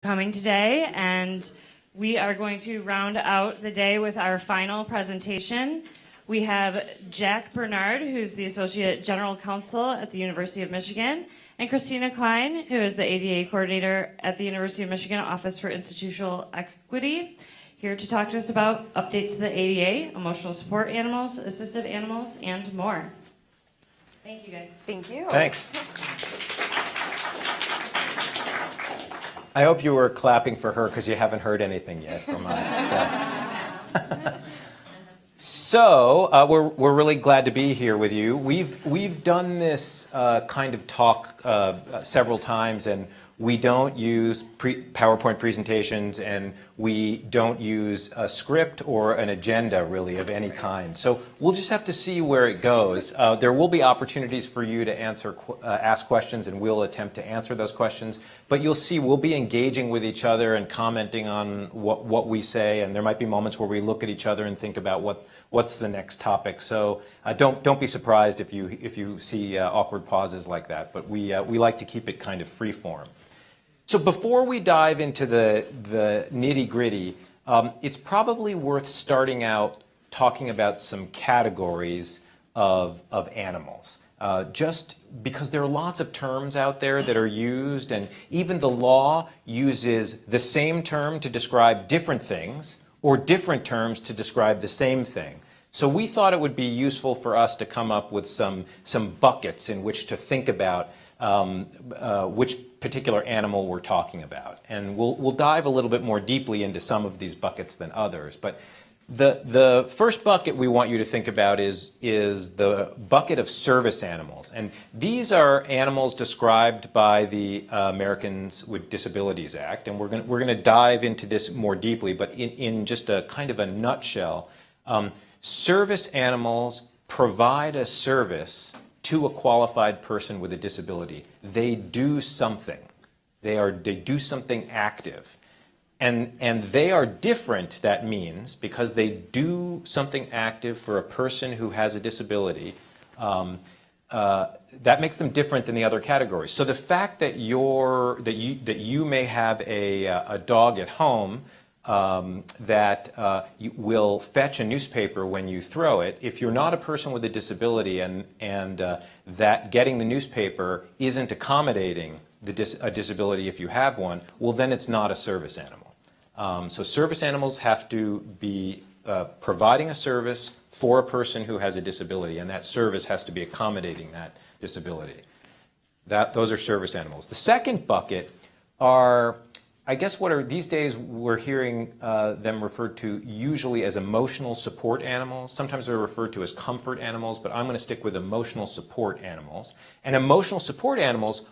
Coming today, and we are going to round out the day with our final presentation. We have Jack Bernard, who's the Associate General Counsel at the University of Michigan, and Christina Kline, who is the ADA Coordinator at the University of Michigan Office for Institutional Equity, here to talk to us about updates to the ADA, emotional support animals, assistive animals, and more. Thank you, guys. Thank you. Thanks. I hope you were clapping for her because you haven't heard anything yet from us. So we're really glad to be here with you. We've done this kind of talk several times, and we don't use PowerPoint presentations, and we don't use a script or an agenda really of any kind. So we'll just have to see where it goes. There will be opportunities for you to ask questions, and we'll attempt to answer those questions. But you'll see we'll be engaging with each other and commenting on what we say, and there might be moments where we look at each other and think about what's the next topic. So don't be surprised if you see awkward pauses like that. But we like to keep it kind of free form. So before we dive into the nitty-gritty, it's probably worth starting out talking about some categories of animals. Just because there are lots of terms out there that are used, and even the law uses the same term to describe different things or different terms to describe the same thing. So we thought it would be useful for us to come up with some buckets in which to think about which particular animal we're talking about. And we'll dive a little bit more deeply into some of these buckets than others. But the first bucket we want you to think about is the bucket of service animals. And these are animals described by the Americans with Disabilities Act. And we're going to dive into this more deeply, but in just a kind of a nutshell, service animals provide a service to a qualified person with a disability. They do something. They do something active. And they are different, that means, because they do something active for a person who has a disability. That makes them different than the other categories. So the fact that you may have a dog at home that will fetch a newspaper when you throw it, if you're not a person with a disability and that getting the newspaper isn't accommodating a disability if you have one, well, then it's not a service animal. So service animals have to be providing a service for a person who has a disability, and that service has to be accommodating that disability. Those are service animals. The second bucket are, I guess these days we're hearing them referred to usually as emotional support animals. Sometimes they're referred to as comfort animals, but I'm going to stick with emotional support animals. And emotional support animals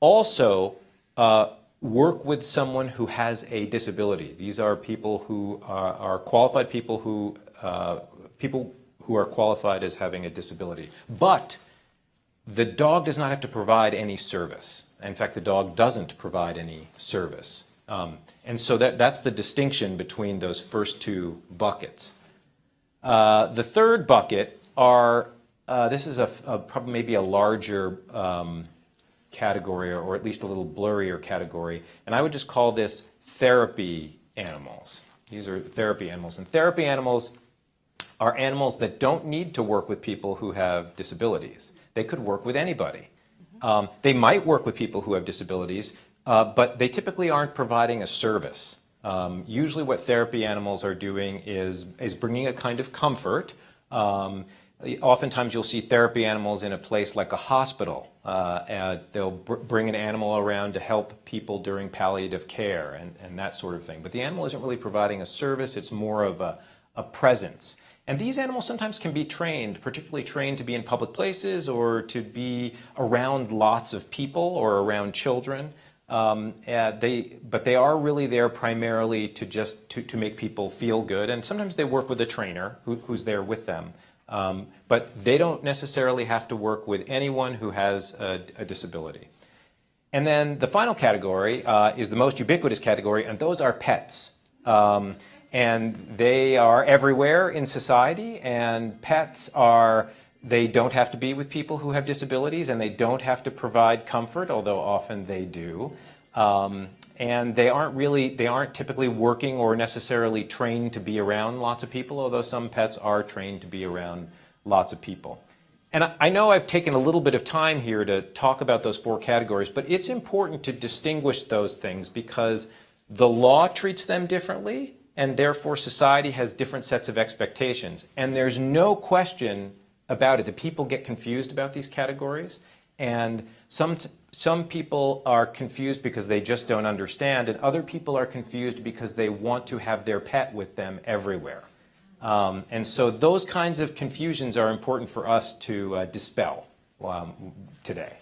also work with someone who has a disability. These are people who are qualified people who are qualified as having a disability. But the dog does not have to provide any service. In fact, the dog doesn't provide any service. And so that's the distinction between those first two buckets. The third bucket are, this is probably maybe a larger category, or at least a little blurrier category, and I would just call this therapy animals. These are therapy animals. And therapy animals are animals that don't need to work with people who have disabilities. They could work with anybody. They might work with people who have disabilities, but they typically aren't providing a service. Usually what therapy animals are doing is bringing a kind of comfort. Oftentimes you'll see therapy animals in a place like a hospital. They'll bring an animal around to help people during palliative care and that sort of thing. But the animal isn't really providing a service, it's more of a presence. And these animals sometimes can be trained, particularly trained to be in public places or to be around lots of people or around children. But they are really there primarily to make people feel good. And sometimes they work with a trainer who's there with them. But they don't necessarily have to work with anyone who has a disability. And then the final category is the most ubiquitous category, and those are pets. And they are everywhere in society, and pets they don't have to be with people who have disabilities, and they don't have to provide comfort, although often they do. and they aren't typically working or necessarily trained to be around lots of people, although some pets are trained to be around lots of people. And I know I've taken a little bit of time here to talk about those 4 categories, but it's important to distinguish those things because the law treats them differently, and therefore society has different sets of expectations. And there's no question about it that people get confused about these categories, and some people are confused because they just don't understand, and other people are confused because they want to have their pet with them everywhere. And so those kinds of confusions are important for us to dispel today.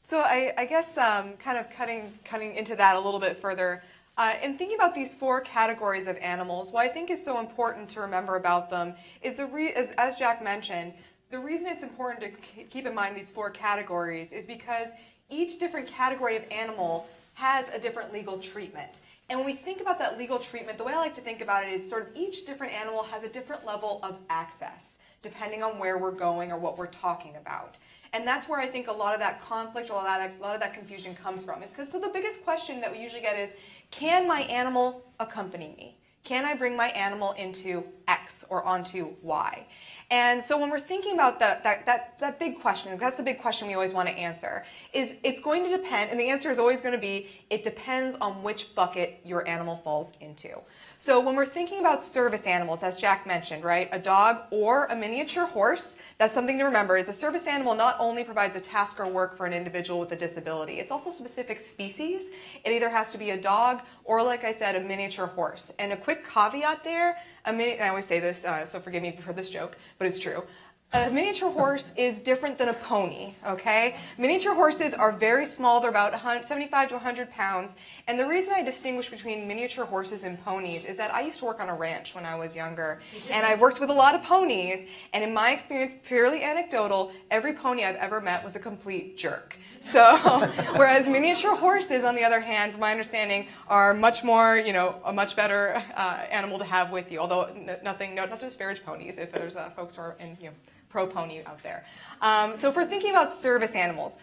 So I guess kind of cutting into that a little bit further, in thinking about these 4 categories of animals, what I think is so important to remember about them is as Jack mentioned, the reason it's important to keep in mind these 4 categories is because each different category of animal has a different legal treatment. And when we think about that legal treatment, the way I like to think about it is sort of each different animal has a different level of access, depending on where we're going or what we're talking about. And that's where I think a lot of that conflict, a lot of that confusion comes from. Is because so the biggest question that we usually get is, can my animal accompany me? Can I bring my animal into X or onto Y? And so when we're thinking about that big question, that's the big question we always want to answer, is it's going to depend, and the answer is always going to be, it depends on which bucket your animal falls into. So when we're thinking about service animals, as Jack mentioned, right, a dog or a miniature horse, that's something to remember, is a service animal not only provides a task or work for an individual with a disability, it's also a specific species. It either has to be a dog or, like I said, a miniature horse. And a quick caveat there, I always say this, so forgive me for this joke, but it's true. A miniature horse is different than a pony, okay? Miniature horses are very small. They're about 75 to 100 pounds. And the reason I distinguish between miniature horses and ponies is that I used to work on a ranch when I was younger. And I worked with a lot of ponies. And in my experience, purely anecdotal, every pony I've ever met was a complete jerk. So, whereas miniature horses, on the other hand, from my understanding, are much more, a much better animal to have with you. Although, not to disparage ponies if there's folks who are in, pro-pony out there. So if we're thinking about service animals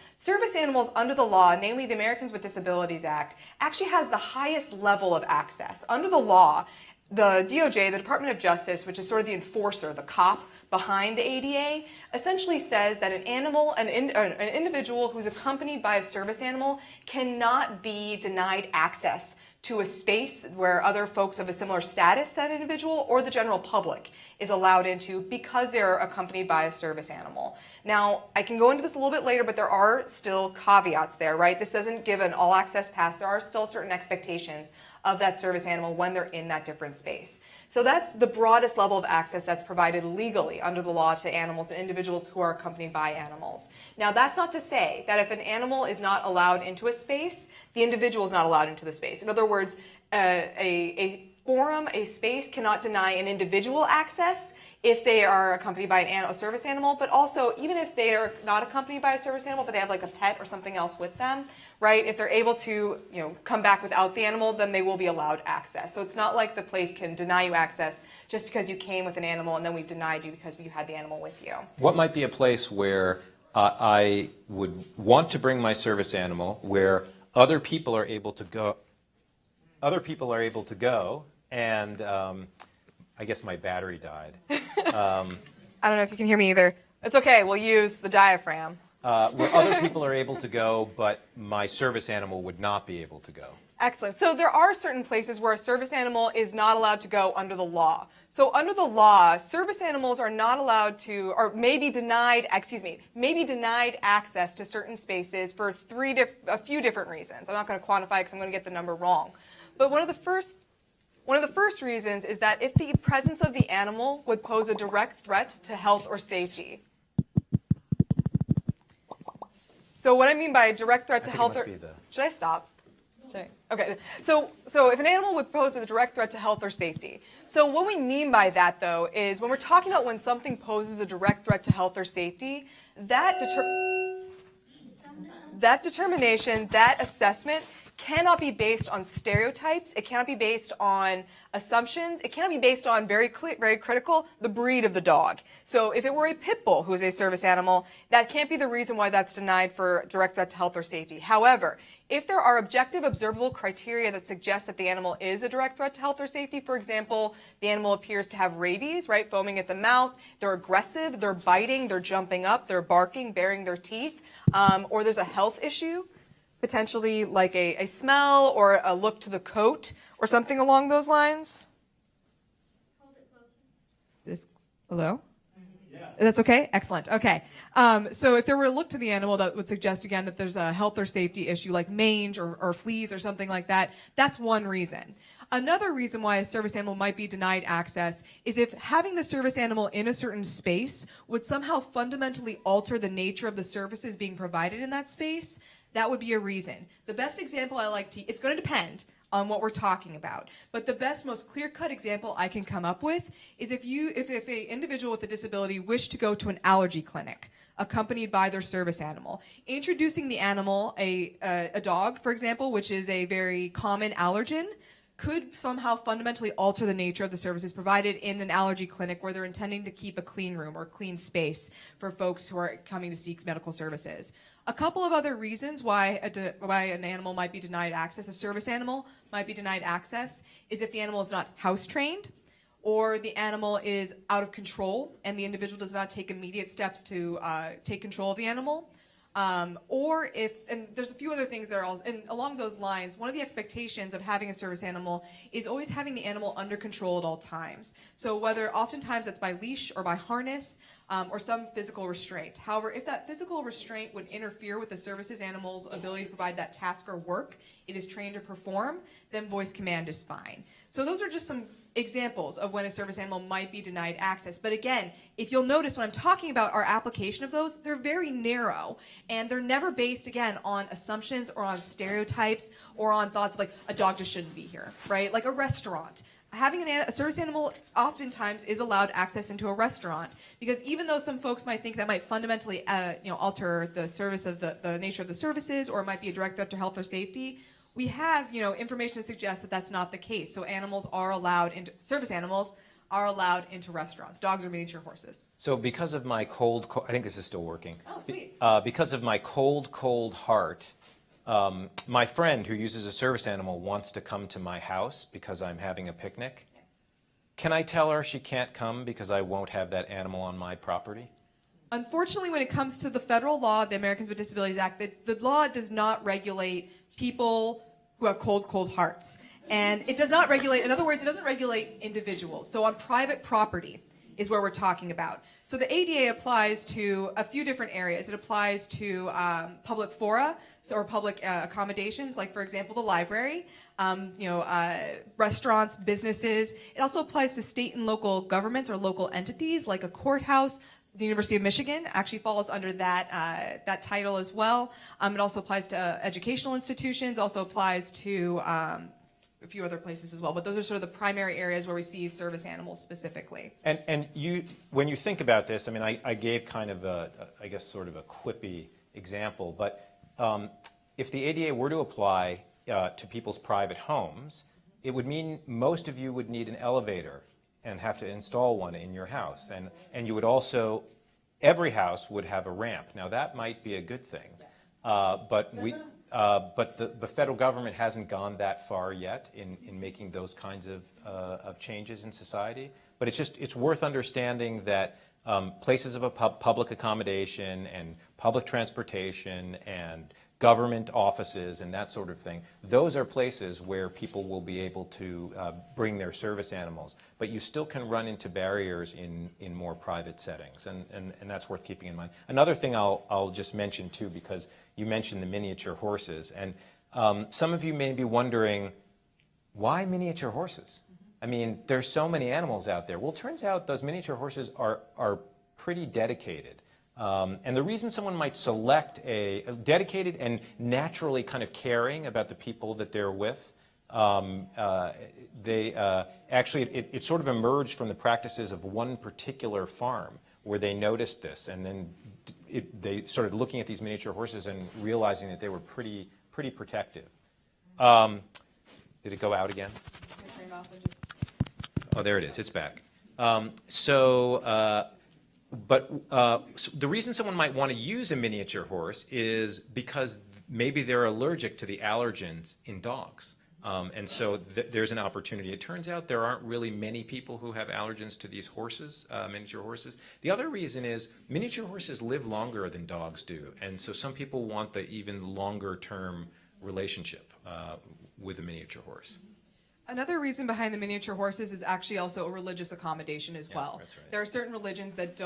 under the law, namely the Americans with Disabilities Act, actually has the highest level of access. Under the law, the DOJ, the Department of Justice, which is sort of the enforcer, the cop behind the ADA, essentially says that an individual who's accompanied by a service animal cannot be denied access to a space where other folks of a similar status to that individual or the general public is allowed into because they're accompanied by a service animal. Now, I can go into this a little bit later, but there are still caveats there, right? This doesn't give an all-access pass. There are still certain expectations of that service animal when they're in that different space. So that's the broadest level of access that's provided legally under the law to animals and individuals who are accompanied by animals. Now, that's not to say that if an animal is not allowed into a space, the individual is not allowed into the space. In other words, a space cannot deny an individual access if they are accompanied by a service animal, but also even if they are not accompanied by a service animal, but they have like a pet or something else with them, right? If they're able to, come back without the animal, then they will be allowed access. So it's not like the place can deny you access just because you came with an animal and then we've denied you because you had the animal with you. What might be a place where I would want to bring my service animal, where other people are able to go? And I guess my battery died. I don't know if you can hear me either. It's okay. We'll use the diaphragm. Where other people are able to go, but my service animal would not be able to go. Excellent. So there are certain places where a service animal is not allowed to go under the law. So under the law, service animals are not allowed to, or may be denied access to certain spaces for a few different reasons. I'm not going to quantify because I'm going to get the number wrong. But one of the first reasons is that if the presence of the animal would pose a direct threat to health or safety. So what I mean by a direct threat to health or... Should I stop? Okay. So if an animal would pose a direct threat to health or safety. So what we mean by that, though, is when we're talking about when something poses a direct threat to health or safety, that determination, that assessment cannot be based on stereotypes. It cannot be based on assumptions. It cannot be based on very critical, the breed of the dog. So if it were a pit bull who is a service animal, that can't be the reason why that's denied for direct threat to health or safety. However, if there are objective observable criteria that suggest that the animal is a direct threat to health or safety, for example, the animal appears to have rabies, right, foaming at the mouth, they're aggressive, they're biting, they're jumping up, they're barking, baring their teeth, or there's a health issue, potentially like a smell or a look to the coat or something along those lines. Hold it closer. Hello? Yeah. That's okay? Excellent. Okay. So if there were a look to the animal that would suggest, again, that there's a health or safety issue like mange or fleas or something like that, that's one reason. Another reason why a service animal might be denied access is if having the service animal in a certain space would somehow fundamentally alter the nature of the services being provided in that space. That would be a reason. The best example I like to, it's going to depend on what we're talking about, but the best, most clear-cut example I can come up with is if an individual with a disability wished to go to an allergy clinic accompanied by their service animal, introducing the animal, a dog, for example, which is a very common allergen, could somehow fundamentally alter the nature of the services provided in an allergy clinic where they're intending to keep a clean room or clean space for folks who are coming to seek medical services. A couple of other reasons why an animal might be denied access, a service animal might be denied access, is if the animal is not house trained, or the animal is out of control and the individual does not take immediate steps to take control of the animal. Or if, and there's a few other things that are also, and along those lines, one of the expectations of having a service animal is always having the animal under control at all times. So whether oftentimes that's by leash or by harness, or some physical restraint. However, if that physical restraint would interfere with the services animal's ability to provide that task or work it is trained to perform, then voice command is fine. So those are just some examples of when a service animal might be denied access. But again, if you'll notice when I'm talking about our application of those, they're very narrow and they're never based, again, on assumptions or on stereotypes or on thoughts like a dog just shouldn't be here, right? Like a restaurant. Having a service animal oftentimes is allowed access into a restaurant because even though some folks might think that might fundamentally alter the service of the nature of the services or it might be a direct threat to health or safety, we have information that suggests that that's not the case. So animals are allowed into service animals are allowed into restaurants. Dogs are miniature horses. So because of my I think this is still working. Oh, sweet. Because of my cold heart, my friend who uses a service animal wants to come to my house because I'm having a picnic. Can I tell her she can't come because I won't have that animal on my property? Unfortunately, when it comes to the federal law, the Americans with Disabilities Act, the law does not regulate people who have cold hearts. And it does not regulate, in other words, it doesn't regulate individuals. So on private property is where we're talking about. So the ADA applies to a few different areas. It applies to public fora, or public accommodations, like for example the library, restaurants, businesses. It also applies to state and local governments or local entities, like a courthouse. The University of Michigan actually falls under that title as well. It also applies to educational institutions. Also applies to a few other places as well, but those are sort of the primary areas where we see service animals specifically. And when you think about this, I mean, I gave kind of I guess sort of a quippy example, but if the ADA were to apply to people's private homes, it would mean most of you would need an elevator and have to install one in your house, and you would also, every house would have a ramp. Now that might be a good thing, but the federal government hasn't gone that far yet in making those kinds of changes in society. But it's worth understanding that places of public accommodation and public transportation and government offices and that sort of thing, those are places where people will be able to bring their service animals. But you still can run into barriers in more private settings, and that's worth keeping in mind. Another thing I'll just mention too, because you mentioned the miniature horses, and some of you may be wondering, why miniature horses? I mean, there's so many animals out there. Well, it turns out those miniature horses are pretty dedicated. And the reason someone might select a dedicated and naturally kind of caring about the people that they're with, it sort of emerged from the practices of one particular farm where they noticed this, and then they started looking at these miniature horses and realizing that they were pretty protective. Did it go out again? Turn it off and just- Oh, there it is. It's back. So the reason someone might want to use a miniature horse is because maybe they're allergic to the allergens in dogs. And so there's an opportunity. It turns out there aren't really many people who have allergens to these horses, miniature horses. The other reason is miniature horses live longer than dogs do. And so some people want the even longer term relationship with a miniature horse. Another reason behind the miniature horses is actually also a religious accommodation as well. That's right. There are certain religions that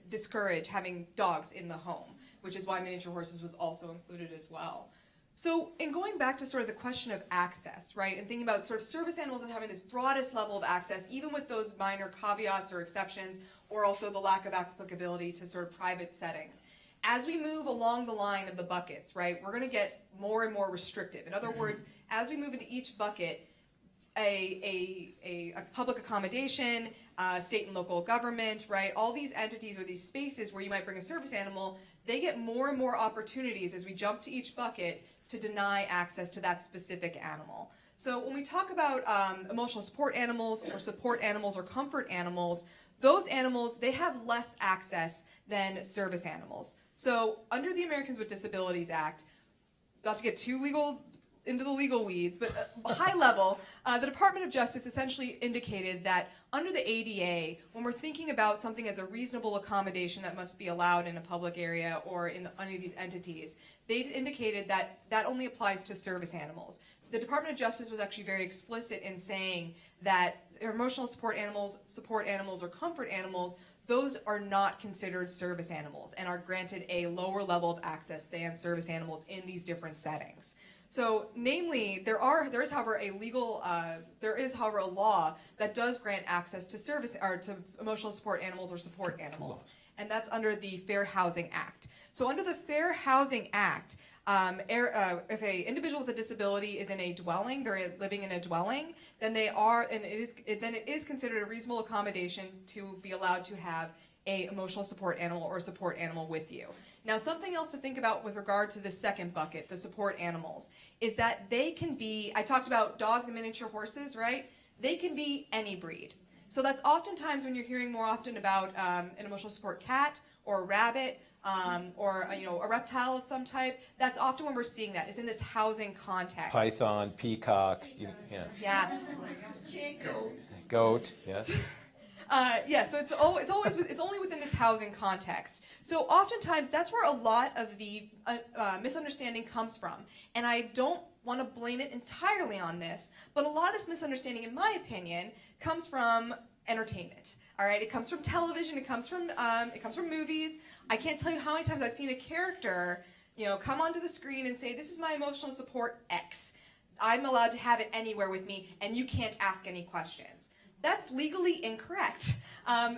discourage having dogs in the home, which is why miniature horses was also included as well. So in going back to sort of the question of access, right, and thinking about sort of service animals as having this broadest level of access, even with those minor caveats or exceptions, or also the lack of applicability to sort of private settings. As we move along the line of the buckets, right, we're going to get more and more restrictive. In other words, as we move into each bucket, a public accommodation, state and local government, right, all these entities or these spaces where you might bring a service animal, they get more and more opportunities as we jump to each bucket to deny access to that specific animal. So when we talk about emotional support animals or comfort animals, those animals, they have less access than service animals. So under the Americans with Disabilities Act, not to get too into the legal weeds, but high level, the Department of Justice essentially indicated that under the ADA, when we're thinking about something as a reasonable accommodation that must be allowed in a public area or in any of these entities, they indicated that that only applies to service animals. The Department of Justice was actually very explicit in saying that emotional support animals, or comfort animals, those are not considered service animals and are granted a lower level of access than service animals in these different settings. So, namely, there is, however, a law that does grant access to to emotional support animals or support animals, and that's under the Fair Housing Act. So, under the Fair Housing Act, if an individual with a disability is in a dwelling, they're living in a dwelling, then it is considered a reasonable accommodation to be allowed to have a emotional support animal or support animal with you. Now, something else to think about with regard to the second bucket, the support animals, is that they can be, I talked about dogs and miniature horses, right? They can be any breed. So that's oftentimes when you're hearing more often about an emotional support cat or a rabbit or a reptile of some type. That's often when we're seeing that is in this housing context. Python, peacock, Yeah. Goat, yes. So it's only within this housing context. So oftentimes that's where a lot of the misunderstanding comes from, and I don't want to blame it entirely on this, but a lot of this misunderstanding, in my opinion, comes from entertainment. All right, it comes from television, it comes from movies. I can't tell you how many times I've seen a character, come onto the screen and say, "This is my emotional support X. I'm allowed to have it anywhere with me, and you can't ask any questions." That's legally incorrect.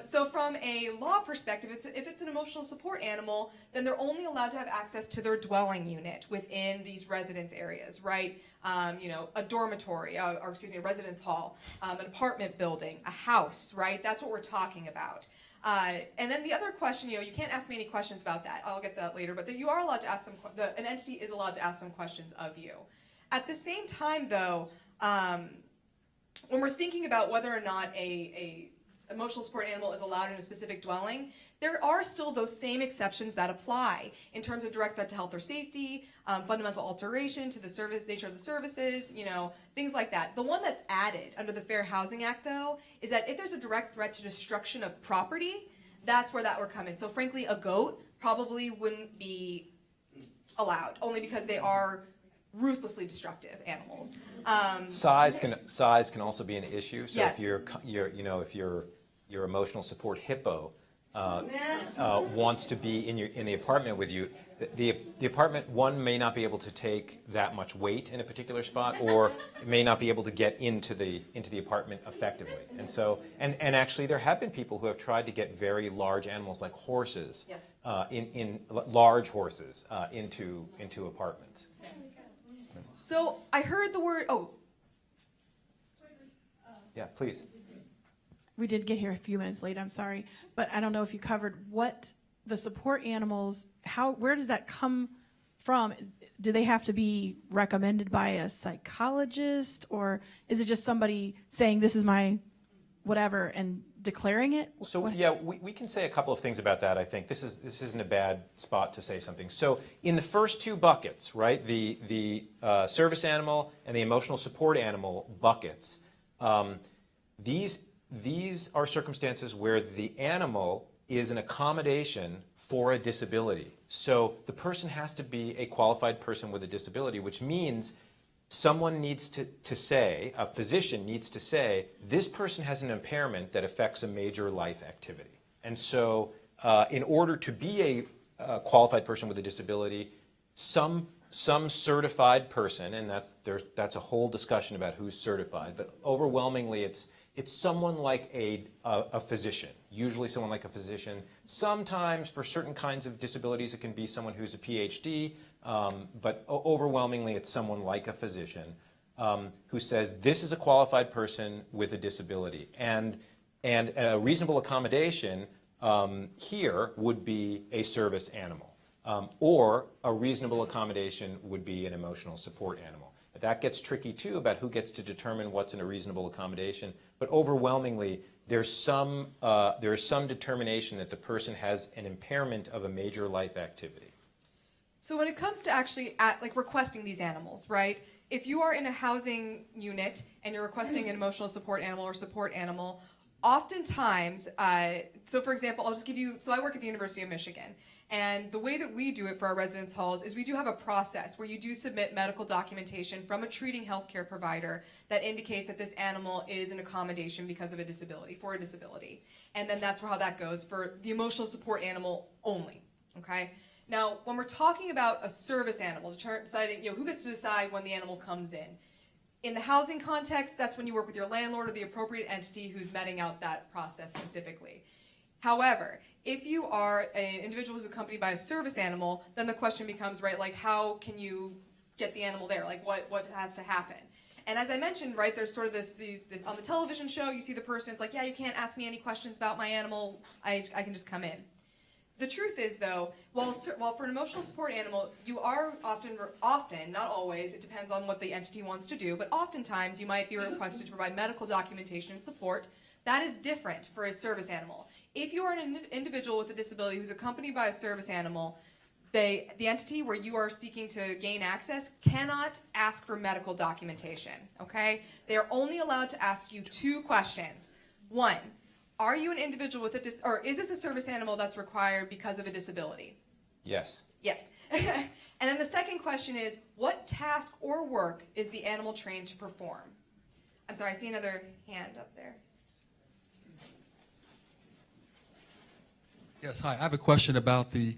So from a law perspective, if it's an emotional support animal, then they're only allowed to have access to their dwelling unit within these residence areas, right? A dormitory, a residence hall, an apartment building, a house, right? That's what we're talking about. And then the other question, you can't ask me any questions about that. I'll get to that later. But you are allowed to ask an entity is allowed to ask some questions of you. At the same time, though, when we're thinking about whether or not a emotional support animal is allowed in a specific dwelling, there are still those same exceptions that apply in terms of direct threat to health or safety, fundamental alteration to the nature of the services, things like that. The one that's added under the Fair Housing Act, though, is that if there's a direct threat to destruction of property, that's where that would come in. So frankly, a goat probably wouldn't be allowed, only because they are ruthlessly destructive animals. Size can also be an issue. So yes. if your emotional support hippo wants to be in the apartment with you, the apartment may not be able to take that much weight in a particular spot, or it may not be able to get into the apartment effectively. And so and actually there have been people who have tried to get very large animals like horses, Yes. in large horses into apartments. So I heard the word, Yeah, please. We did get here a few minutes late, I'm sorry, but I don't know if you covered what the support animals, where does that come from? do they have to be recommended by a psychologist, or is it just somebody saying this is my whatever and declaring it? So yeah, we can say a couple of things about that. I think this isn't a bad spot to say something. So in the first two buckets, right, the service animal and the emotional support animal buckets, these are circumstances where the animal is an accommodation for a disability. So the person has to be a qualified person with a disability, which means someone needs to say, a physician needs to say, this person has an impairment that affects a major life activity. And so in order to be a qualified person with a disability, some certified person, and that's a whole discussion about who's certified, but overwhelmingly it's someone like a physician, usually someone like a physician. Sometimes for certain kinds of disabilities it can be someone who's a PhD, but overwhelmingly it's someone like a physician who says this is a qualified person with a disability. And a reasonable accommodation here would be a service animal, or a reasonable accommodation would be an emotional support animal. That gets tricky too about who gets to determine what's in a reasonable accommodation, but overwhelmingly there's some determination that the person has an impairment of a major life activity. So when it comes to actually like requesting these animals, right? If you are in a housing unit and you're requesting an emotional support animal or support animal, oftentimes, so for example, I'll just give you, so I work at the University of Michigan, and the way that we do it for our residence halls is we do have a process where you do submit medical documentation from a treating healthcare provider that indicates that this animal is an accommodation because of a disability, for a disability. And then that's how that goes for the emotional support animal only, okay? Now, when we're talking about a service animal, deciding, who gets to decide when the animal comes in? In the housing context, that's when you work with your landlord or the appropriate entity who's meting out that process specifically. However, if you are an individual who's accompanied by a service animal, then the question becomes, right, like how can you get the animal there? Like what has to happen? And as I mentioned, right, there's sort of this on the television show, you see the person, it's like, yeah, you can't ask me any questions about my animal, I can just come in. The truth is, though, while for an emotional support animal, you are often, not always, it depends on what the entity wants to do, but oftentimes you might be requested to provide medical documentation and support. That is different for a service animal. If you are an individual with a disability who's accompanied by a service animal, the entity where you are seeking to gain access cannot ask for medical documentation, okay? They are only allowed to ask you two questions. One, are you an individual with a or is this a service animal that's required because of a disability? Yes. Yes. And then the second question is, what task or work is the animal trained to perform? I'm sorry, I see another hand up there. Yes, hi. I have a question about the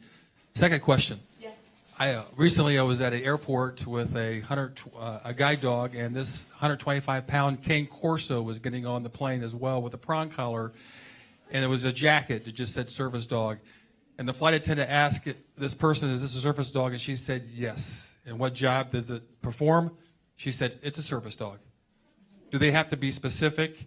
second question. Yes. Recently I was at an airport with a guide dog, and this 125-pound cane corso was getting on the plane as well with a prong collar, and there was a jacket that just said service dog. And the flight attendant asked this person, is this a service dog? And she said yes. And what job does it perform? She said, it's a service dog. Do they have to be specific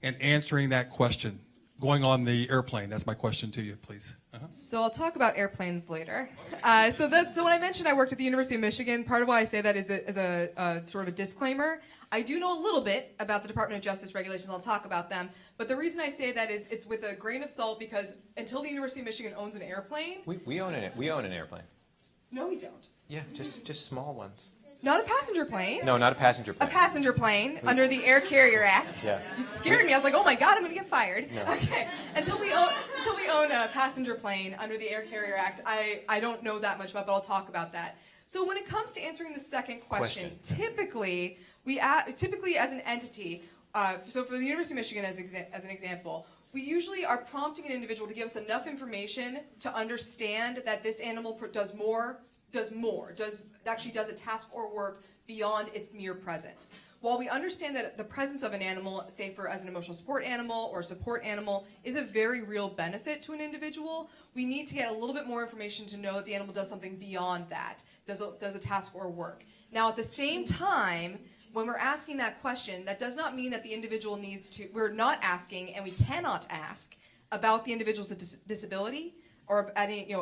in answering that question? Going on the airplane, that's my question to you, please. So I'll talk about airplanes later. So when I mentioned I worked at the University of Michigan, part of why I say that is a sort of a disclaimer. I do know a little bit about the Department of Justice regulations. I'll talk about them. But the reason I say that is it's with a grain of salt because until the University of Michigan owns an airplane, We own an airplane. no, we don't. Yeah, just small ones. Not a passenger plane. No, not a passenger A plane. passenger plane under the Air Carrier Act. Yeah. You scared me. I was like, oh my God, I'm going to get fired. No. Okay. Until we own a passenger plane under the Air Carrier Act, I don't know that much about, but I'll talk about that. So when it comes to answering the second question. Typically as an entity, so for the University of Michigan as an example, we usually are prompting an individual to give us enough information to understand that this animal does a task or work beyond its mere presence. While we understand that the presence of an animal, say as an emotional support animal or a support animal, is a very real benefit to an individual, we need to get a little bit more information to know that the animal does something beyond that, does a task or work. Now at the same time, when we're asking that question, that does not mean that the individual we're not asking and we cannot ask about the individual's disability, or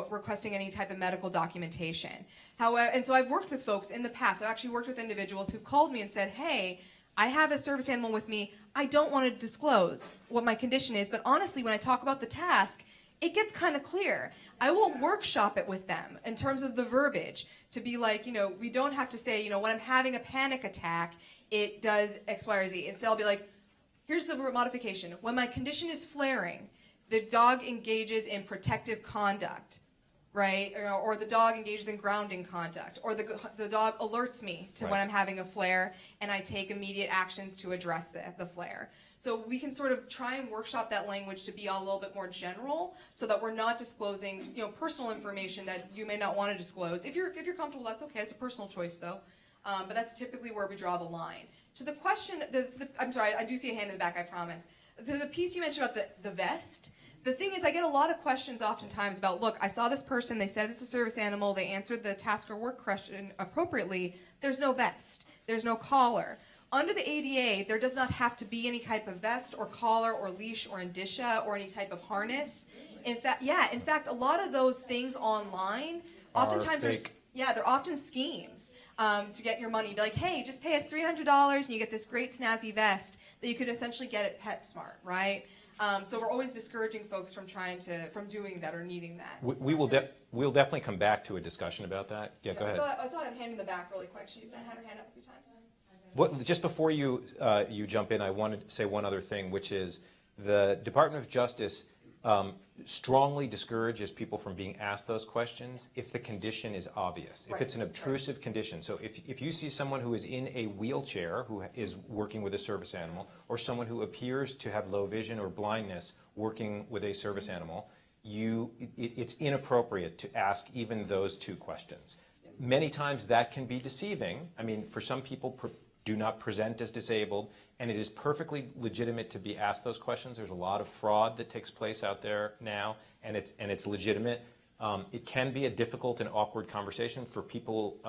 requesting any type of medical documentation. However, and so I've worked with folks in the past. I've actually worked with individuals who've called me and said, hey, I have a service animal with me. I don't want to disclose what my condition is, but honestly, when I talk about the task, it gets kind of clear. I will workshop it with them in terms of the verbiage to be like, we don't have to say, when I'm having a panic attack, it does X, Y, or Z. Instead, I'll be like, here's the modification. When my condition is flaring, the dog engages in protective conduct, right? Or the dog engages in grounding conduct, or the dog alerts me to when I'm having a flare, and I take immediate actions to address the flare. So we can sort of try and workshop that language to be a little bit more general, so that we're not disclosing, personal information that you may not want to disclose. If you're comfortable, that's okay. It's a personal choice, though. But that's typically where we draw the line. So the question, I'm sorry, I do see a hand in the back, I promise. The piece you mentioned about the vest, the thing is I get a lot of questions oftentimes about, look, I saw this person, they said it's a service animal, they answered the task or work question appropriately, there's no vest, there's no collar. Under the ADA, there does not have to be any type of vest or collar or leash or indicia or any type of harness. In fact, a lot of those things online, oftentimes they're often schemes to get your money. Be like, hey, just pay us $300 and you get this great snazzy vest that you could essentially get at PetSmart, right? So we're always discouraging folks from doing that or needing that. We'll definitely come back to a discussion about that. Yeah, go ahead. I saw that hand in the back really quick. She's had her hand up a few times. Just before you jump in, I wanted to say one other thing, which is the Department of Justice strongly discourages people from being asked those questions if the condition is obvious, if it's an obtrusive condition. So if you see someone who is in a wheelchair who is working with a service animal, or someone who appears to have low vision or blindness working with a service animal, it's inappropriate to ask even those two questions. Many times that can be deceiving. I mean, for some people do not present as disabled, and it is perfectly legitimate to be asked those questions. There's a lot of fraud that takes place out there now, and it's legitimate. It can be a difficult and awkward conversation for people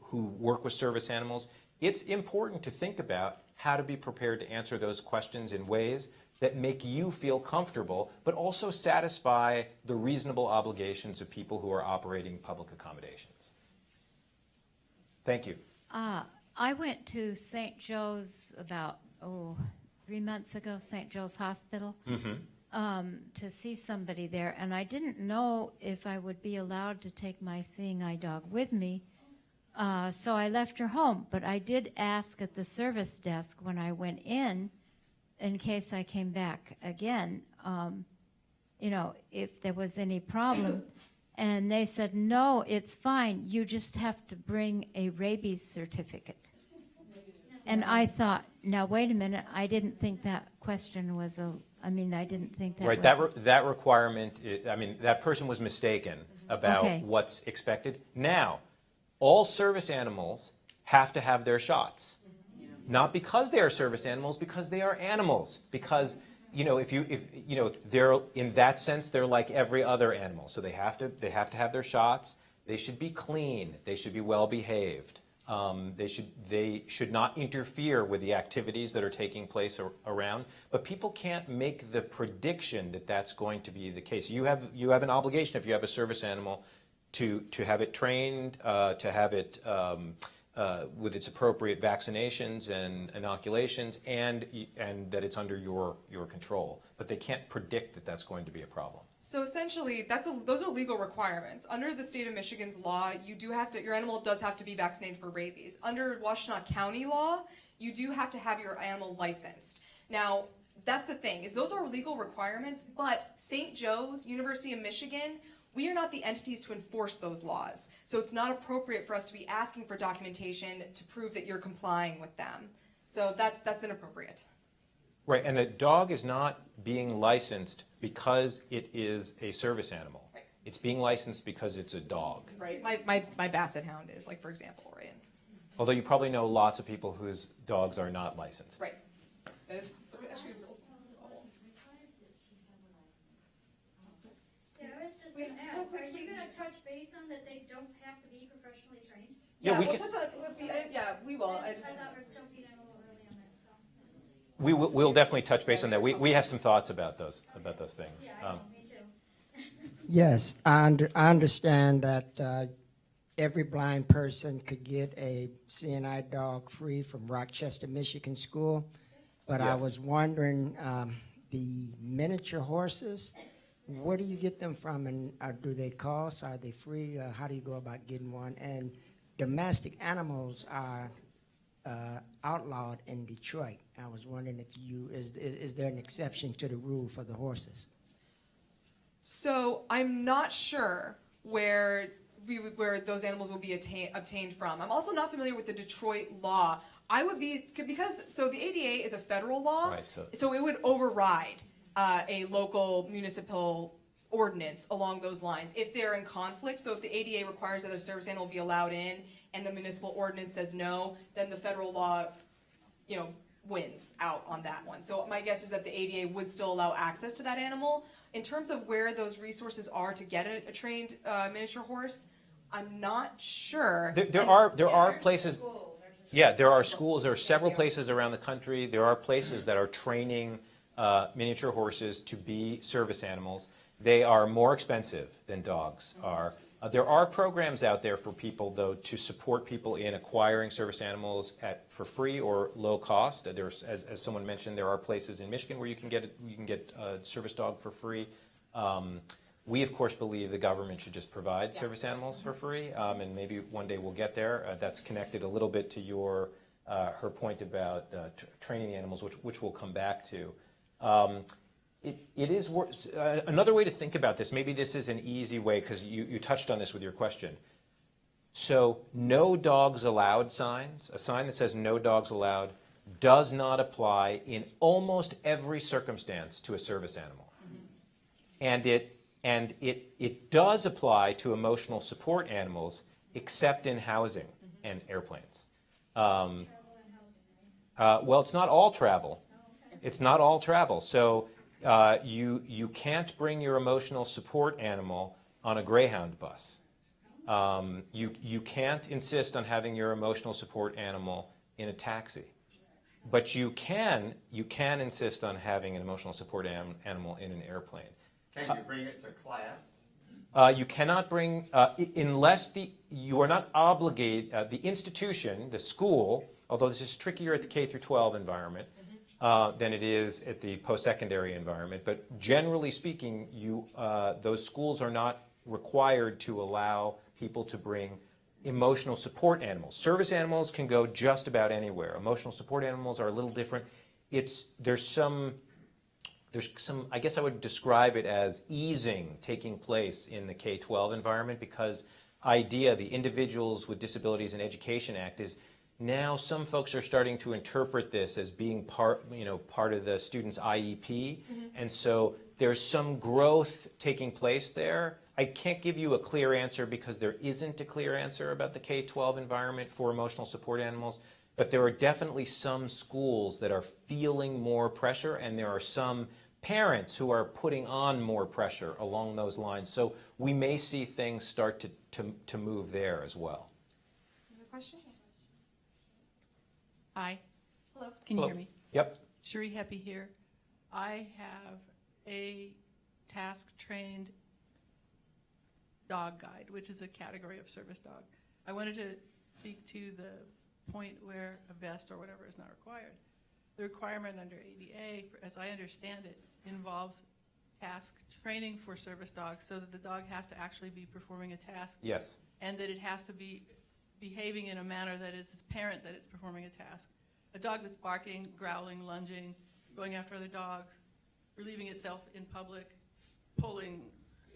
who work with service animals. It's important to think about how to be prepared to answer those questions in ways that make you feel comfortable, but also satisfy the reasonable obligations of people who are operating public accommodations. Thank you. I went to St. Joe's about 3 months ago, St. Joe's Hospital, to see somebody there, and I didn't know if I would be allowed to take my seeing eye dog with me, so I left her home. But I did ask at the service desk when I went in case I came back again, if there was any problem. And they said, no, it's fine. You just have to bring a rabies certificate. And I thought, now, wait a minute. I didn't think that question was I didn't think that right, that requirement, that person was mistaken about what's expected. Now, all service animals have to have their shots. Not because they are service animals, because they are animals. Because they're in that sense, they're like every other animal. So they have to have their shots. They should be clean. They should be well behaved. They should not interfere with the activities that are taking place around. But people can't make the prediction that that's going to be the case. You have an obligation if you have a service animal to have it trained, to have it with its appropriate vaccinations and inoculations, and that it's under your control. But they can't predict that that's going to be a problem. So essentially, those are legal requirements. Under the state of Michigan's law, your animal does have to be vaccinated for rabies. Under Washtenaw County law, you do have to have your animal licensed. Now, that's the thing, is those are legal requirements, but St. Joe's, University of Michigan, we are not the entities to enforce those laws. So it's not appropriate for us to be asking for documentation to prove that you're complying with them. So that's inappropriate. Right, and the dog is not being licensed because it is a service animal. Right. It's being licensed because it's a dog. Right, my Basset Hound is, like, for example, right? Although you probably know lots of people whose dogs are not licensed. Right. Are you going to touch base on that they don't have to be professionally trained? Yeah, we will. I thought we're jumping in a little early on that, so. We'll definitely touch base on that. We have some thoughts about those things. Yeah, I know, me too. Yes, I understand that every blind person could get a CNI dog free from Rochester, Michigan school, but I Yes. was wondering, the miniature horses, where do you get them from, and do they cost? Are they free? How do you go about getting one? And domestic animals are outlawed in Detroit. I was wondering if is there an exception to the rule for the horses? So I'm not sure where those animals will be obtained from. I'm also not familiar with the Detroit law. I would be, because so the ADA is a federal law, Right, so it would override a local municipal ordinance along those lines if they're in conflict. So if the ADA requires that a service animal be allowed in and the municipal ordinance says no, then the federal law, wins out on that one. So my guess is that the ADA would still allow access to that animal. In terms of where those resources are to get a trained miniature horse, I'm not sure. There are places. Yeah, there are schools. There are several places around the country. There are places that are training miniature horses to be service animals. They are more expensive than dogs are. There are programs out there for people, though, to support people in acquiring service animals for free or low cost. There's, as someone mentioned, there are places in Michigan where you can get a service dog for free. We, of course, believe the government should just provide service animals for free, and maybe one day we'll get there. That's connected a little bit to her point about training animals, which we'll come back to. It is another way to think about this. Maybe this is an easy way, because you touched on this with your question. So no dogs allowed signs, a sign that says no dogs allowed, does not apply in almost every circumstance to a service animal. And it does apply to emotional support animals, except in housing and airplanes. Well, it's not all travel. It's not all travel. So you can't bring your emotional support animal on a Greyhound bus. You can't insist on having your emotional support animal in a taxi. But you can insist on having an emotional support animal in an airplane. Can you bring it to class? You cannot bring, unless you are not obligated, the institution, the school, although this is trickier at the K through 12 environment than it is at the post-secondary environment, but generally speaking, those schools are not required to allow people to bring emotional support animals. Service animals can go just about anywhere. Emotional support animals are a little different. There's some, I guess I would describe it as easing taking place in the K-12 environment, because the Individuals with Disabilities in Education Act is now some folks are starting to interpret this as being part of the student's IEP, and so there's some growth taking place there. I can't give you a clear answer because there isn't a clear answer about the K-12 environment for emotional support animals, but there are definitely some schools that are feeling more pressure, and there are some parents who are putting on more pressure along those lines. So we may see things start to move there as well. Another question? Hi. Hello. Can you hear me? Yep. Sheree Heppy here. I have a task-trained dog guide, which is a category of service dog. I wanted to speak to the point where a vest or whatever is not required. The requirement under ADA, as I understand it, involves task training for service dogs, so that the dog has to actually be performing a task. Yes. And that it has to be behaving in a manner that is apparent that it's performing a task. A dog that's barking, growling, lunging, going after other dogs, relieving itself in public, pulling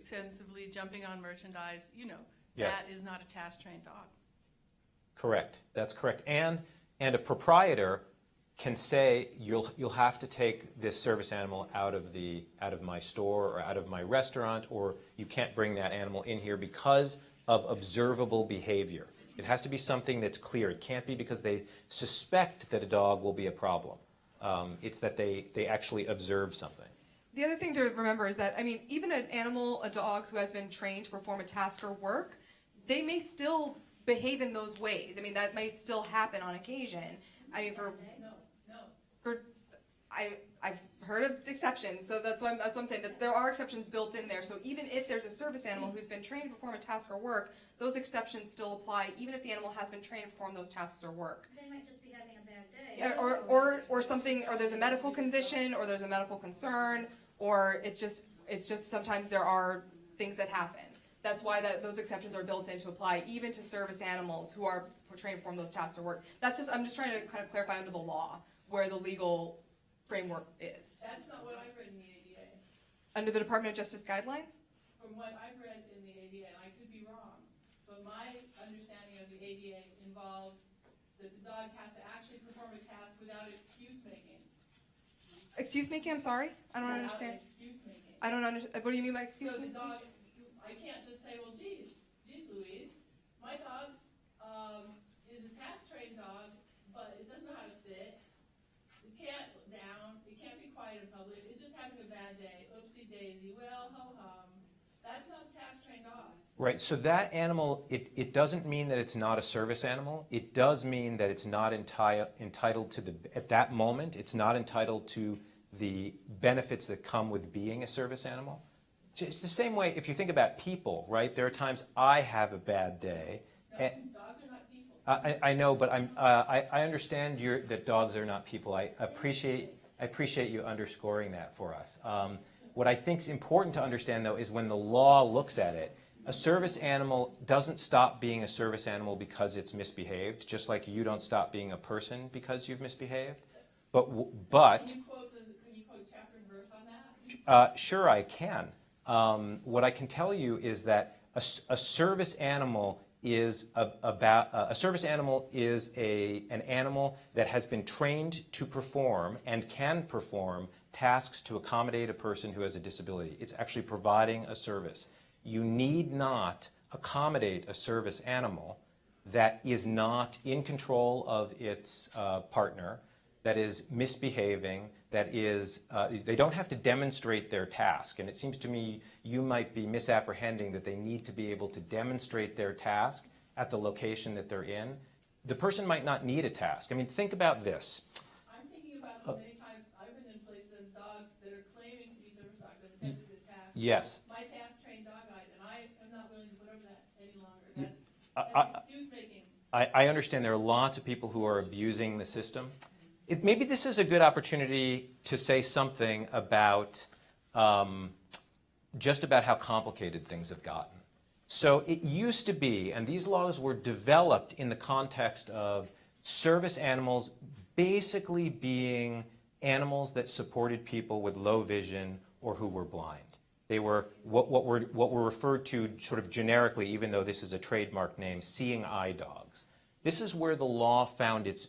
extensively, jumping on merchandise, Yes. That is not a task-trained dog. Correct. That's correct. And a proprietor can say, you'll have to take this service animal out of my store or out of my restaurant, or you can't bring that animal in here because of observable behavior. It has to be something that's clear. It can't be because they suspect that a dog will be a problem. It's that they actually observe something. The other thing to remember is that, even a dog who has been trained to perform a task or work, they may still behave in those ways. That may still happen on occasion. I've heard of exceptions, so that's what I'm saying, that there are exceptions built in there. So even if there's a service animal who's been trained to perform a task or work, those exceptions still apply, even if the animal has been trained to perform those tasks or work. They might just be having a bad day. Yeah, or something, or there's a medical condition, or there's a medical concern, or it's just sometimes there are things that happen. That's why those exceptions are built in to apply even to service animals who are trained to perform those tasks or work. I'm just trying to kind of clarify under the law where the legal framework is. That's not what I've read in the ADA. Under the Department of Justice guidelines? From what I've read in the ADA, and I could be wrong, but my understanding of the ADA involves that the dog has to actually perform a task without excuse making. Excuse making, I'm sorry? I don't understand. Excuse making. I don't understand. What do you mean by excuse So the making? dog, I can't just say, well, geez, Louise, my dog is a task-trained dog, but it doesn't know how to sit. It can't look down. It can't be quiet in public. It's just having a bad day. Oopsie daisy. Well, ho-hum. That's not a task-trained dog. Right, so that animal, it doesn't mean that it's not a service animal. It does mean that it's not entitled to at that moment, it's not entitled to the benefits that come with being a service animal. It's the same way if you think about people, right? There are times I have a bad day. No, dogs are not people. I know, but I understand that dogs are not people. I appreciate you underscoring that for us. What I think is important to understand, though, is when the law looks at it, a service animal doesn't stop being a service animal because it's misbehaved, just like you don't stop being a person because you've misbehaved. But Can you quote chapter and verse on that? Sure, I can. What I can tell you is that a service animal is an animal that has been trained to perform and can perform tasks to accommodate a person who has a disability. It's actually providing a service. You need not accommodate a service animal that is not in control of its partner, that is misbehaving, that is, they don't have to demonstrate their task. And it seems to me you might be misapprehending that they need to be able to demonstrate their task at the location that they're in. The person might not need a task. I mean, think about this. I'm thinking about the many times I've been in places and dogs that are claiming to be service dogs that attempted to task. Yes. My task-trained dog guide, and I am not willing to put up with that any longer. That's excuse making. I understand there are lots of people who are abusing the system. Maybe this is a good opportunity to say something about just about how complicated things have gotten. So it used to be, and these laws were developed in the context of service animals basically being animals that supported people with low vision or who were blind. They were what were referred to sort of generically, even though this is a trademark name, seeing eye dogs. This is where the law found its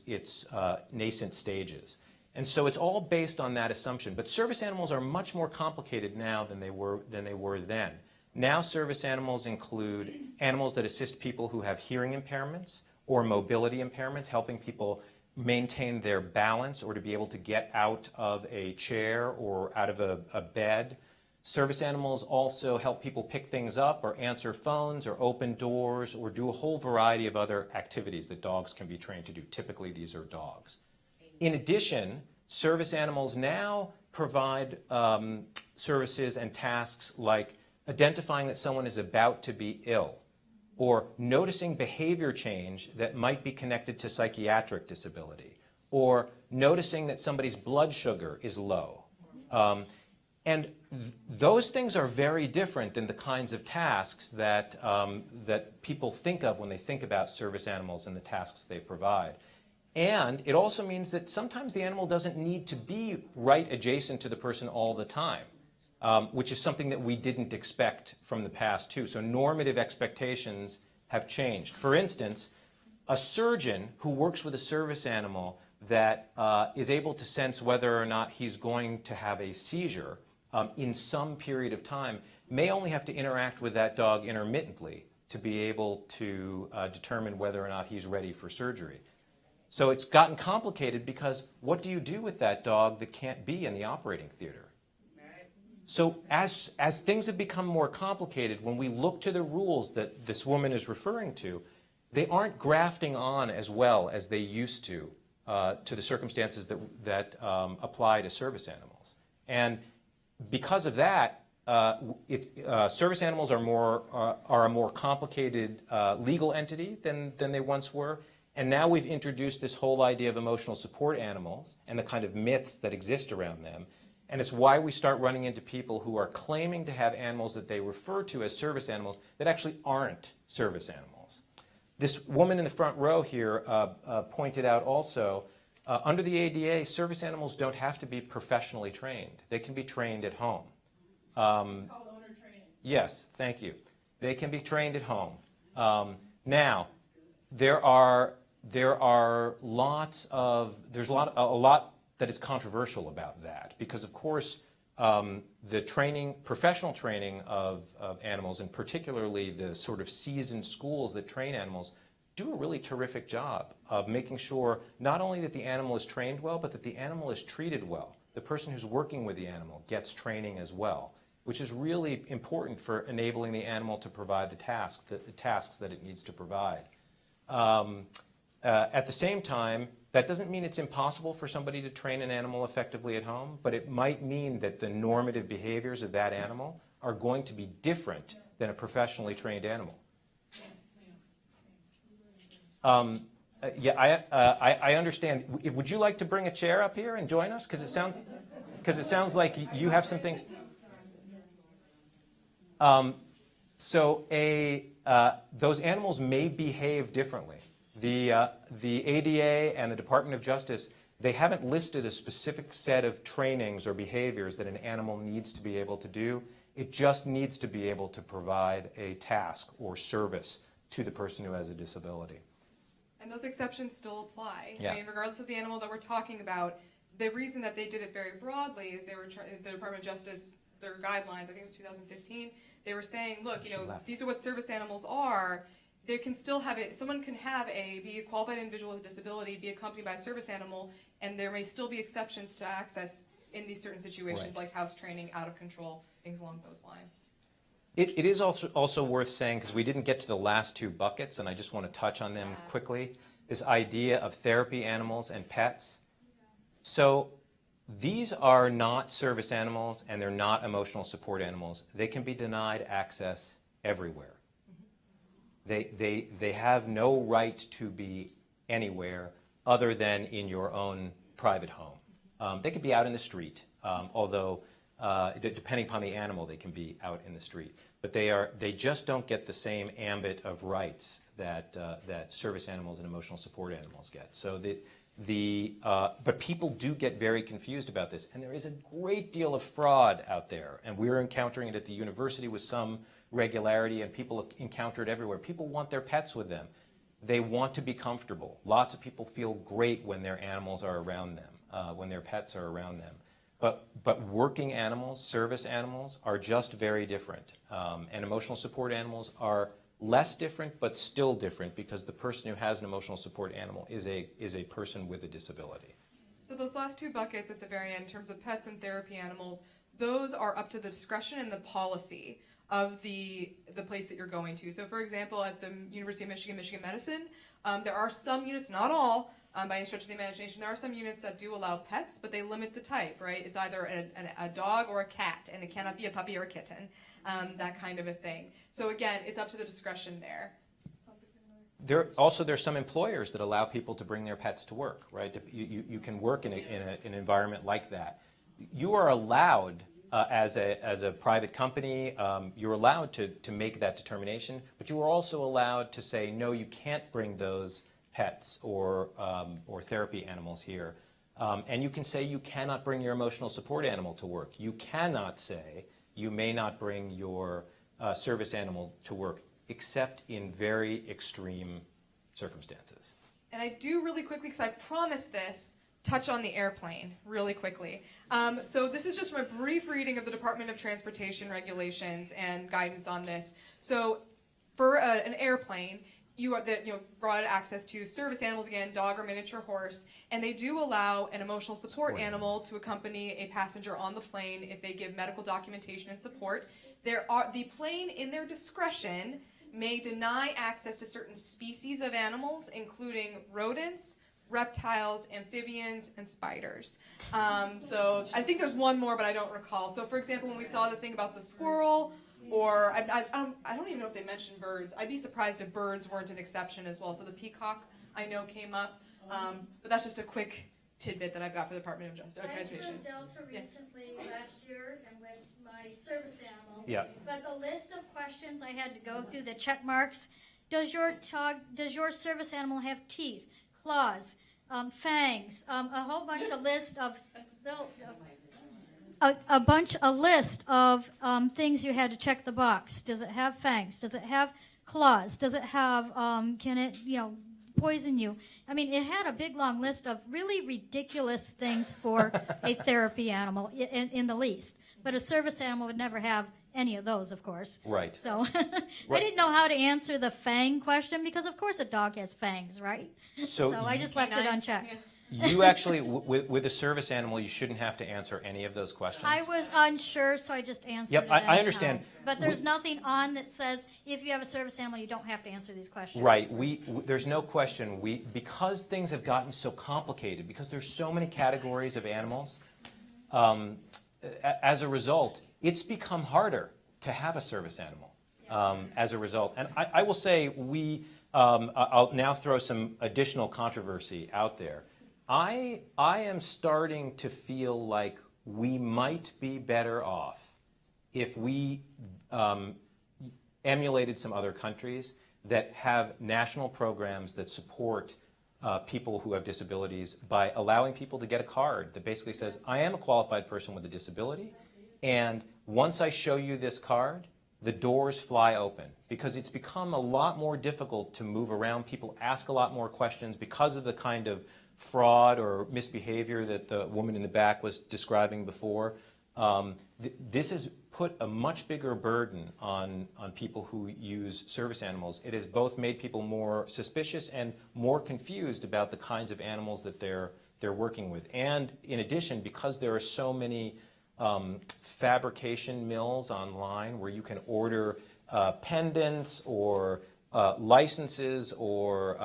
nascent stages. And so it's all based on that assumption. But service animals are much more complicated now than they were then. Now service animals include animals that assist people who have hearing impairments or mobility impairments, helping people maintain their balance or to be able to get out of a chair or out of a bed. Service animals also help people pick things up or answer phones or open doors or do a whole variety of other activities that dogs can be trained to do. Typically, these are dogs. In addition, service animals now provide services and tasks like identifying that someone is about to be ill or noticing behavior change that might be connected to psychiatric disability or noticing that somebody's blood sugar is low. And those things are very different than the kinds of tasks that, that people think of when they think about service animals and the tasks they provide. And it also means that sometimes the animal doesn't need to be right adjacent to the person all the time, which is something that we didn't expect from the past too. So normative expectations have changed. For instance, a surgeon who works with a service animal that is able to sense whether or not he's going to have a seizure in some period of time may only have to interact with that dog intermittently to be able to determine whether or not he's ready for surgery. So it's gotten complicated because what do you do with that dog that can't be in the operating theater? So as things have become more complicated, when we look to the rules that this woman is referring to, they aren't grafting on as well as they used to to the circumstances that apply to service animals. And because of that, service animals are a more complicated legal entity than they once were. And now we've introduced this whole idea of emotional support animals and the kind of myths that exist around them. And it's why we start running into people who are claiming to have animals that they refer to as service animals that actually aren't service animals. This woman in the front row here pointed out also, under the ADA, service animals don't have to be professionally trained. They can be trained at home. It's called owner training. Yes, thank you. They can be trained at home. Now, there's a lot that is controversial about that, because of course the professional training of animals, and particularly the sort of seasoned schools that train animals, do a really terrific job of making sure not only that the animal is trained well, but that the animal is treated well. The person who's working with the animal gets training as well, which is really important for enabling the animal to provide the tasks that it needs to provide. At the same time, that doesn't mean it's impossible for somebody to train an animal effectively at home, but it might mean that the normative behaviors of that animal are going to be different than a professionally trained animal. I understand. Would you like to bring a chair up here and join us? Because it sounds like you have some things. Those animals may behave differently. The ADA and the Department of Justice, they haven't listed a specific set of trainings or behaviors that an animal needs to be able to do. It just needs to be able to provide a task or service to the person who has a disability. And those exceptions still apply. Yeah. I mean, regardless of the animal that we're talking about, the reason that they did it very broadly is the Department of Justice, their guidelines, I think it was 2015, they were saying, look, these are what service animals are. They can still have it. Someone can be a qualified individual with a disability, be accompanied by a service animal, and there may still be exceptions to access in these certain situations, Right. like house training, out of control, things along those lines. It is also worth saying, because we didn't get to the last two buckets, and I just want to touch on them quickly, this idea of therapy animals and pets. So these are not service animals, and they're not emotional support animals. They can be denied access everywhere. They have no right to be anywhere other than in your own private home. They could be out in the street, although depending upon the animal, they can be out in the street. But they just don't get the same ambit of rights that service animals and emotional support animals get. So but people do get very confused about this, and there is a great deal of fraud out there, and we're encountering it at the university with some regularity, and people encounter it everywhere. People want their pets with them. They want to be comfortable. Lots of people feel great when their animals are around them, when their pets are around them. But working animals, service animals, are just very different. And emotional support animals are less different, but still different, because the person who has an emotional support animal is a person with a disability. So those last two buckets at the very end, in terms of pets and therapy animals, those are up to the discretion and the policy of the place that you're going to. So for example, at the University of Michigan Medicine, there are some units, not all, by any stretch of the imagination, there are some units that do allow pets, but they limit the type, right? It's either a dog or a cat, and it cannot be a puppy or a kitten, that kind of a thing. So again, it's up to the discretion there. There's some employers that allow people to bring their pets to work, right? You can work in an environment like that. You are allowed, as a private company, you're allowed to make that determination, but you are also allowed to say, no, you can't bring those pets or therapy animals here. And you can say you cannot bring your emotional support animal to work. You cannot say you may not bring your service animal to work, except in very extreme circumstances. And I do really quickly, because I promised this, touch on the airplane really quickly. So this is just from a brief reading of the Department of Transportation regulations and guidance on this. So for an airplane, you have broad access to service animals, again, dog or miniature horse, and they do allow an emotional support animal to accompany a passenger on the plane if they give medical documentation and support. The plane, in their discretion, may deny access to certain species of animals, including rodents, reptiles, amphibians, and spiders. So I think there's one more, but I don't recall. So for example, when we saw the thing about the squirrel, or I don't even know if they mentioned birds. I'd be surprised if birds weren't an exception as well. So the peacock, I know, came up. But that's just a quick tidbit that I've got for the Department of Transportation. I drove Delta recently last year and with my service animal. Yeah. But the list of questions I had to go through, the check marks, does your service animal have teeth, claws, fangs, a whole bunch of list of a list of things you had to check the box. Does it have fangs? Does it have claws? Does it have can it poison you? I mean, it had a big long list of really ridiculous things for a therapy animal in the least. But a service animal would never have any of those, of course. Right. So I didn't know how to answer the fang question because, of course, a dog has fangs, right? So I just left it unchecked. You actually, with a service animal, you shouldn't have to answer any of those questions. I was unsure, so I just answered Yep, it. I understand. But there's nothing on that says if you have a service animal, you don't have to answer these questions. Right. There's no question. Because things have gotten so complicated, because there's so many categories of animals, as a result, it's become harder to have a service animal. As a result, and I will say I'll now throw some additional controversy out there. I am starting to feel like we might be better off if we emulated some other countries that have national programs that support people who have disabilities by allowing people to get a card that basically says, I am a qualified person with a disability, and once I show you this card, the doors fly open, because it's become a lot more difficult to move around. People ask a lot more questions because of the kind of fraud or misbehavior that the woman in the back was describing before. This has put a much bigger burden on people who use service animals. It has both made people more suspicious and more confused about the kinds of animals that they're working with. And in addition, because there are so many fabrication mills online where you can order pendants or licenses or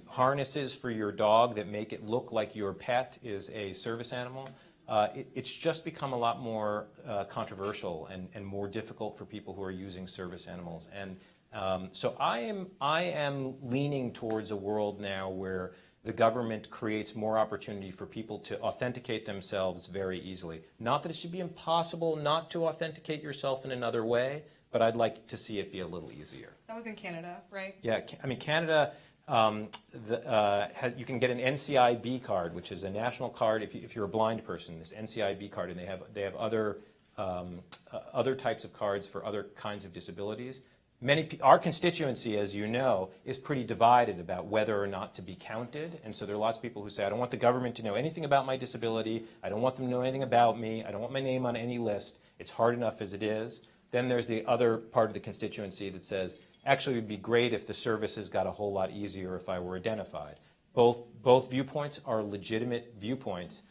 harnesses for your dog that make it look like your pet is a service animal, it's just become a lot more controversial and more difficult for people who are using service animals. And so I am leaning towards a world now where the government creates more opportunity for people to authenticate themselves very easily. Not that it should be impossible not to authenticate yourself in another way, but I'd like to see it be a little easier. That was in Canada, right? Yeah, I mean, Canada, you can get an NCIB card, which is a national card if you're a blind person, this NCIB card, and they have other types of cards for other kinds of disabilities. Our constituency, as you know, is pretty divided about whether or not to be counted, and so there are lots of people who say, I don't want the government to know anything about my disability, I don't want them to know anything about me, I don't want my name on any list, it's hard enough as it is. Then there's the other part of the constituency that says, actually it would be great if the services got a whole lot easier if I were identified. Both viewpoints are legitimate viewpoints.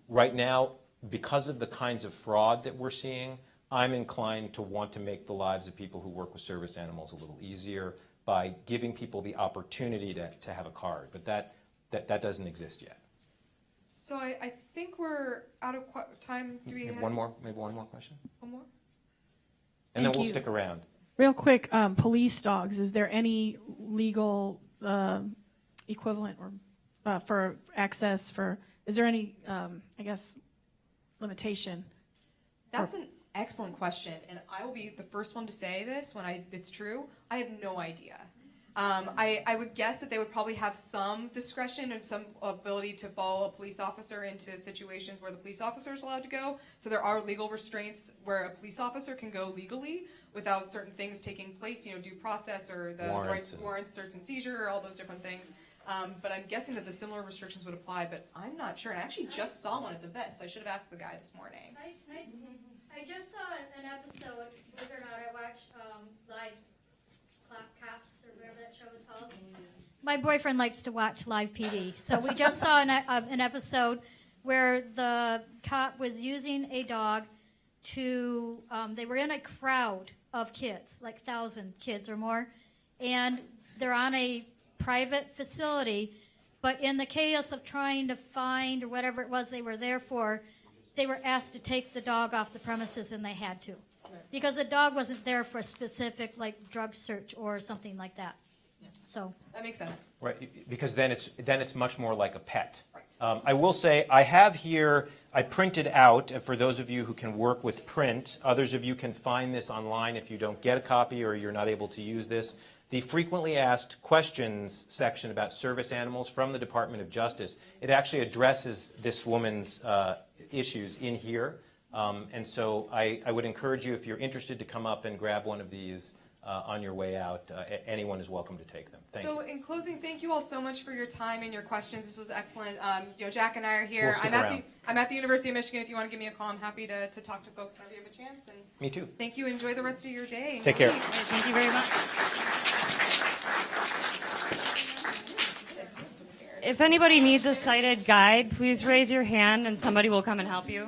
Right now, because of the kinds of fraud that we're seeing, I'm inclined to want to make the lives of people who work with service animals a little easier by giving people the opportunity to have a card. But that doesn't exist yet. So I think we're out of time. Do we have maybe one more question? One more? And then we'll stick around. Real quick, police dogs, is there any legal equivalent or for access is there any, limitation? That's an excellent question, and I will be the first one to say this when it's true. I have no idea. I would guess that they would probably have some discretion and some ability to follow a police officer into situations where the police officer is allowed to go. So there are legal restraints where a police officer can go legally without certain things taking place, due process or the warrants, search and seizure, or all those different things. But I'm guessing that the similar restrictions would apply, but I'm not sure. And I actually just saw one at the vet, so I should have asked the guy this morning. I just saw an episode, believe it or not, I watched Live Cops, or whatever that show was called. My boyfriend likes to watch Live PD, so we just saw an episode where the cop was using a dog to, they were in a crowd of kids, like 1,000 kids or more, and they're on a private facility, But in the chaos of trying to find or whatever it was they were there for, they were asked to take the dog off the premises, and they had to. Because the dog wasn't there for a specific, like, drug search or something like that. So That makes sense. Right, because then it's much more like a pet. I will say, I have here, I printed out, and for those of you who can work with print, others of you can find this online if you don't get a copy or you're not able to use this. The frequently asked questions section about service animals from the Department of Justice, it actually addresses this woman's issues in here. And so I would encourage you, if you're interested, to come up and grab one of these on your way out. Anyone is welcome to take them. Thank you. So in closing, thank you all so much for your time and your questions. This was excellent. Jack and I are here. We'll stick around. I'm at the University of Michigan. If you want to give me a call, I'm happy to talk to folks whenever you have a chance. And Me too. thank you. Enjoy the rest of your day. and Take your care. week. Thank you very much. If anybody needs a sighted guide, please raise your hand and somebody will come and help you.